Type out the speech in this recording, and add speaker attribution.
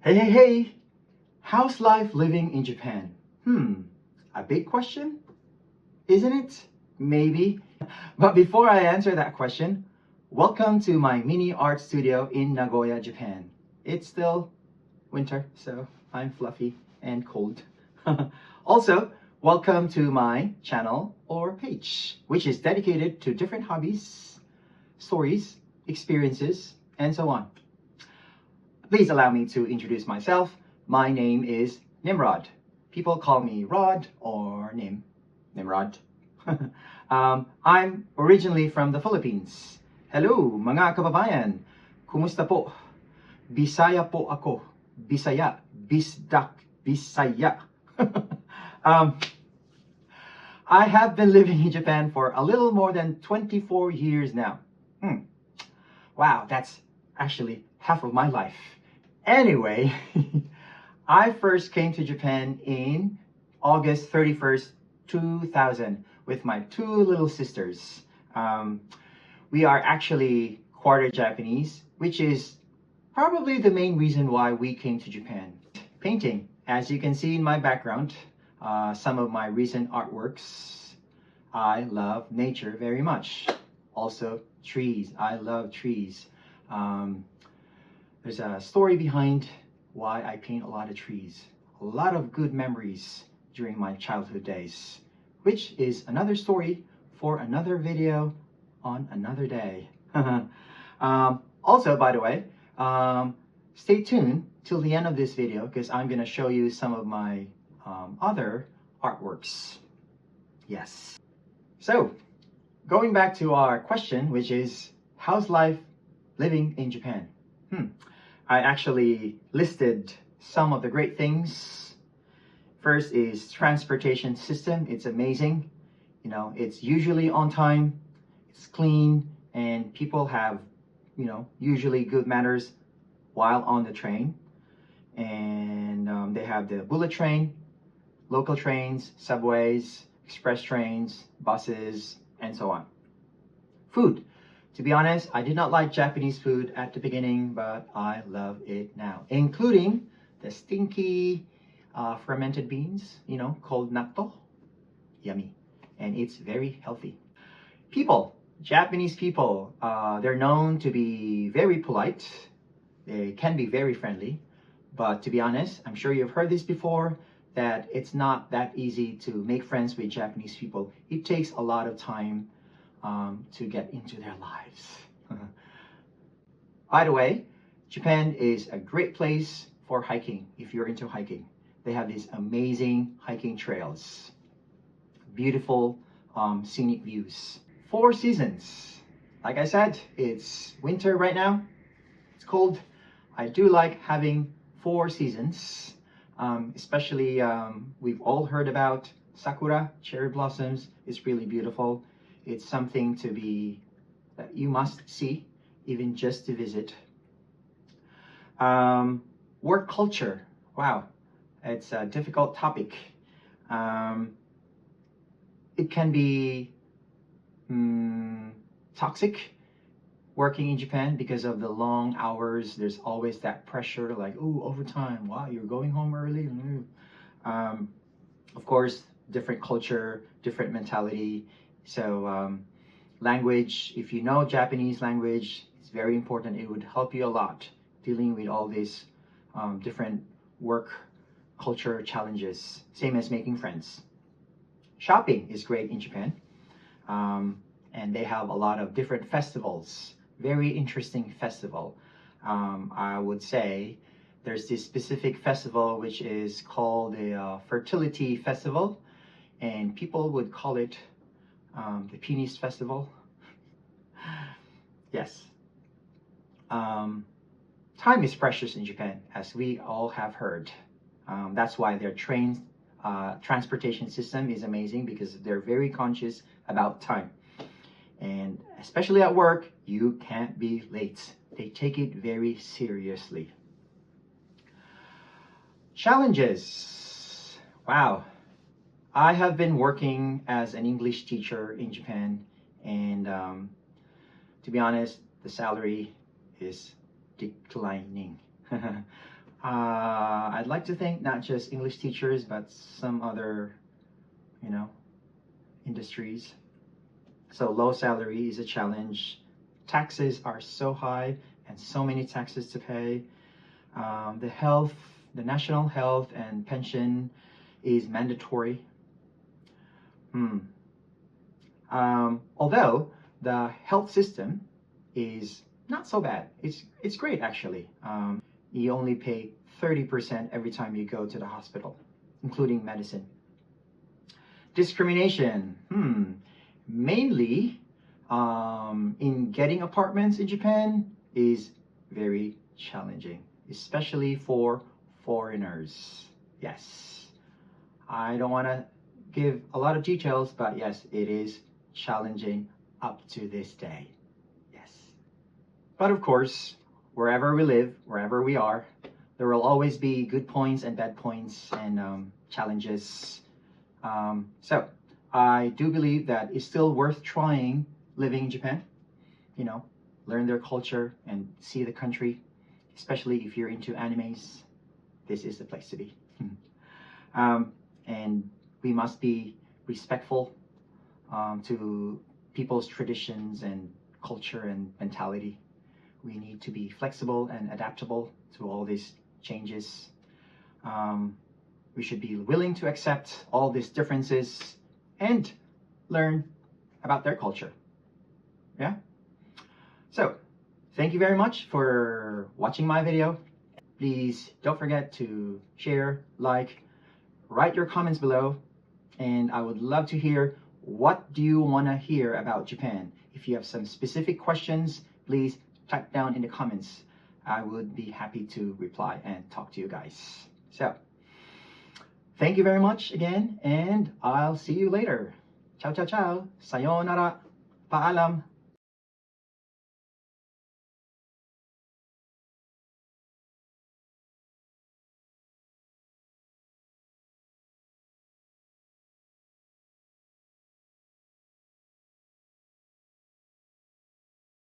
Speaker 1: Hey! How's life living in Japan? A big question, isn't it? Maybe. But before I answer that question, welcome to my mini art studio in Nagoya, Japan. It's still winter, so I'm fluffy and cold. Also, welcome to my channel or page, which is dedicated to different hobbies, stories, experiences, and so on. Please allow me to introduce myself. My name is Nimrod. People call me Rod or Nimrod. I'm originally from the Philippines. Hello, mga kababayan. Kumusta po? Bisaya po ako. Bisaya. Bisdak. Bisaya. I have been living in Japan for a little more than 24 years now. Wow, that's actually half of my life. Anyway, I first came to Japan in August 31st, 2000 with my two little sisters. We are actually quarter Japanese, which is probably the main reason why we came to Japan. Painting, as you can see in my background, some of my recent artworks. I love nature very much. Also trees, I love trees. There's a story behind why I paint a lot of trees. A lot of good memories during my childhood days, which is another story for another video on another day. Also, by the way, stay tuned till the end of this video because I'm going to show you some of my other artworks. Yes. So, going back to our question, which is, how's life living in Japan? I actually listed some of the great things. First is transportation system. It's amazing. You know, it's usually on time, it's clean, and people have, usually good manners while on the train. And they have the bullet train, local trains, subways, express trains, buses, and so on. Food. To be honest, I did not like Japanese food at the beginning, but I love it now, including the stinky fermented beans, called natto. Yummy. And it's very healthy. People, Japanese people, they're known to be very polite. They can be very friendly. But to be honest, I'm sure you've heard this before, that it's not that easy to make friends with Japanese people. It takes a lot of time to get into their lives. By the way, Japan is a great place for hiking if you're into hiking. They have these amazing hiking trails, beautiful scenic views. 4 seasons. Like I said, it's winter right now. It's cold. I do like having 4 seasons, especially we've all heard about sakura, cherry blossoms. It's really beautiful. It's something that you must see, even just to visit. Work culture. Wow, it's a difficult topic. It can be toxic working in Japan because of the long hours. There's always that pressure, like, ooh, overtime. Wow, you're going home early. Of course, different culture, different mentality. So language, if you know Japanese language, it's very important. It would help you a lot dealing with all these different work culture challenges. Same as making friends. Shopping is great in Japan. And they have a lot of different festivals. Very interesting festival. I would say there's this specific festival which is called the Fertility Festival, and people would call it the Penis Festival. Yes. Time is precious in Japan, as we all have heard. That's why their transportation system is amazing, because they're very conscious about time. And especially at work, you can't be late. They take it very seriously. Challenges. Wow. I have been working as an English teacher in Japan, and to be honest, the salary is declining. I'd like to think not just English teachers, but some other, industries. So low salary is a challenge. Taxes are so high and so many taxes to pay. The national health and pension is mandatory. Although the health system is not so bad. It's great actually. You only pay 30% every time you go to the hospital, including medicine. Discrimination. Mainly in getting apartments in Japan is very challenging, especially for foreigners. Yes. I don't want to give a lot of details, but yes, it is challenging up to this day. Yes. But of course, wherever we live, wherever we are, there will always be good points and bad points and challenges. So I do believe that it's still worth trying living in Japan, learn their culture and see the country, especially if you're into animes. This is the place to be. And we must be respectful to people's traditions and culture and mentality. We need to be flexible and adaptable to all these changes. We should be willing to accept all these differences and learn about their culture. Yeah? So, thank you very much for watching my video. Please don't forget to share, like, write your comments below, and I would love to hear what do you want to hear about Japan. If you have some specific questions, please type down in the comments. I would be happy to reply and talk to you guys. So, thank you very much again, and I'll see you later. Ciao, ciao, ciao. Sayonara. Paalam.